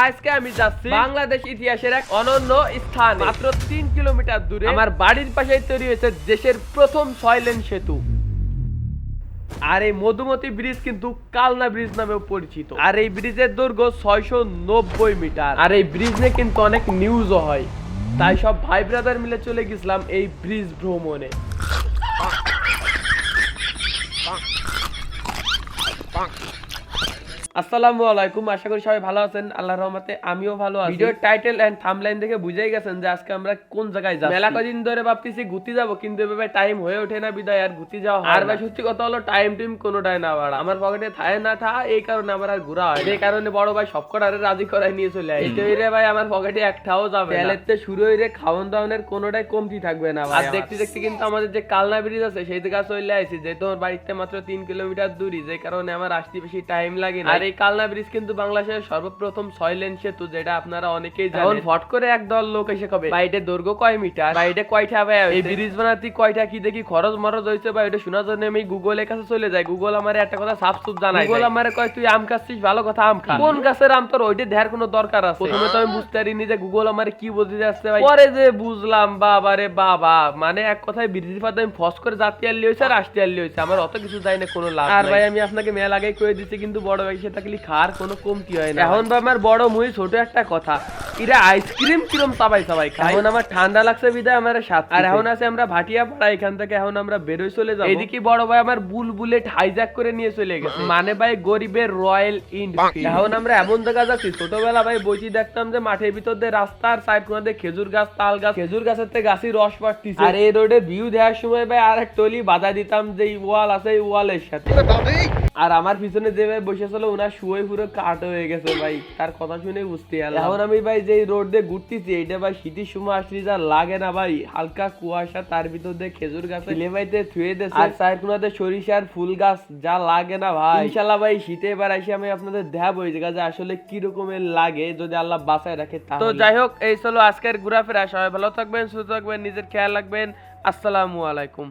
আজকে আমি যাচ্ছি বাংলাদেশ ইতিহাসের এক অনন্য স্থান, মাত্র 3 কিলোমিটার দূরে আমার বাড়ির পাশেই তৈরি হয়েছে দেশের প্রথম 6 লেন সেতু। আর এই মধুমতি ব্রিজ কিন্তু কালনা ব্রিজ নামেও পরিচিত। আর এই ব্রিজের দৈর্ঘ্য 690 মিটার। আর এই ব্রিজ নিয়ে কিন্তু অনেক নিউজও হয়, তাই সব ভাই ব্রাদার মিলে চলে গেছিলাম এই ব্রিজ ভ্রমণে। আসসালামু আলাইকুম, আশা করি সবাই ভালো আছেন। আল্লাহর রহমতে আমিও ভালো আছি। ভিডিওর টাইটেল এন্ড থাম্বনেইল দেখে বুঝেই গেছেন যে আজকে আমরা কোন জায়গায় যাচ্ছি। মেলা কদিন ধরে ভাবতেছি ঘুরতে যাব, কিন্তু এভাবে টাইম হয়ে ওঠে না, বিদায় আর ঘুরতে যাওয়া হয়। আর ভাই সত্যি কথা হলো টাইম কোনোটাই না বাড়া, আমার পকেটে থায় না থা, এই কারণে আমার আর ঘোরা হয়। এই কারণে বড় ভাই সবকটারে রাজি করাই নিয়ে চলে আসে। এই রে ভাই আমার পকেটে একটাও যাবে না। তেলেতে শুরু হইরে খাওয়ান দাওয়ানের কোনোটাই কমতি থাকবে না ভাই। আর দেখতে দেখতে কিন্তু আমাদের যে কালনা ব্রিজ আছে সেই দিকে চলে আসি, যেহেতু আমার বাড়িতে মাত্র 3 কিলোমিটার দূরই, যে কারণে আমার আসতে বেশি টাইম লাগে না। আর এই কালনা ব্রিজ কিন্তু বাংলাদেশের সর্বপ্রথম 6 লেন সেতু, যেটা আপনারা অনেকেই জানেন। ফট করে একদল লোক এসে কবে বাইটে দৈর্ঘ্য কয় মিটার, বাইটে কয়টা ভাই এই ব্রিজ বানাতে কয়টা কি দেখি খরচ মরচ হইছে ভাই, এটা শোনার জন্য আমি গুগলের কাছে চলে যাই। গুগল আমারে একটা কথা সাফসুপ জানায়। গুগল আমারে কয় তুই আম খাচ্ছিস, ভালো কথা, আম খা। কোন গাছের আম তোর ওইটা দেখার কোনো দরকার আছে? প্রথমে তো আমি বুঝতে পারিনি যে গুগল আমারে কি বলতে যাচ্ছে ভাই, পরে যে বুঝলাম বাবা রে বাবা, মানে এক কথায় ব্রিজ পাতে আমি ফস করে যাতে আনলি হইছে আর আসতে আনলি হইছে, আমার অত কিছু যায় না কোনো লাভ। আর ভাই আমি আপনাকে মেলা আগে কয়ে দিচ্ছি, কিন্তু বড় ভাই সেটা খালি খার কোনো কমতি হয় না। এখন বা আমার বড় মুই ছোট একটা কথা, এরা আইসক্রিম কিরম চাবাই চাবাই খায়। এখন আমার ঠান্ডা লাগছে বিদায় আমার সাথে। আর এখন আছে আমরা ভাটিয়া পাড়া, এখান থেকে এখন আমরা বেরোই চলে যাবো। এদিকে বড় ভাই আমার বুলবুলেট হাইজ্যাক করে নিয়ে চলে গেছে, মানে ভাই গরিবের রয়্যাল এনফিল্ড। এখন আমরা এমন জায়গা যাচ্ছি, ছোটবেলা ভাই বইটি দেখতাম যে মাঠের ভিতর দিয়ে রাস্তার সাইড কোনাতে খেজুর গাছ, তাল গাছ, খেজুর গাছের থেকে গাছি রস পাড়তিছে। আর এই রোডে ভিউ দেওয়ার সময় ভাই আর এক টলি বাধা দিতাম যে ওয়াল আছে, এই ওয়ালের সাথে। আর আমার পিছনে যে ভাই বসেছিল ওনার শুয়ে পুরো কাট হয়ে গেছে ভাই, তার কথা শুনে বুঝতে গেলাম। এখন আমি ভাই যে রোড দিয়ে ঘুরতেছি, এটা ভাই শীতের সময় আসলে যা লাগে না ভাই, হালকা কুয়াশা, তার ভিতর দিয়ে খেজুর গাছ লেবাইতে থুয়ে দেছে, আর সাইড কোনাতে সরিষার ফুল গাছ, যা লাগে না ভাই। ইনশাআল্লাহ ভাই শীতে এবার এসে আমি আপনাদের দেখাবো এই জায়গা যে আসলে কি রকমের লাগে, যদি আল্লাহ বাঁচায় রাখে। তো যাই হোক, এই চলো আজকের ঘোরাফেরা। সবাই ভালো থাকবেন, সুস্থ থাকবেন, নিজের খেয়াল রাখবেন। আসসালামু আলাইকুম।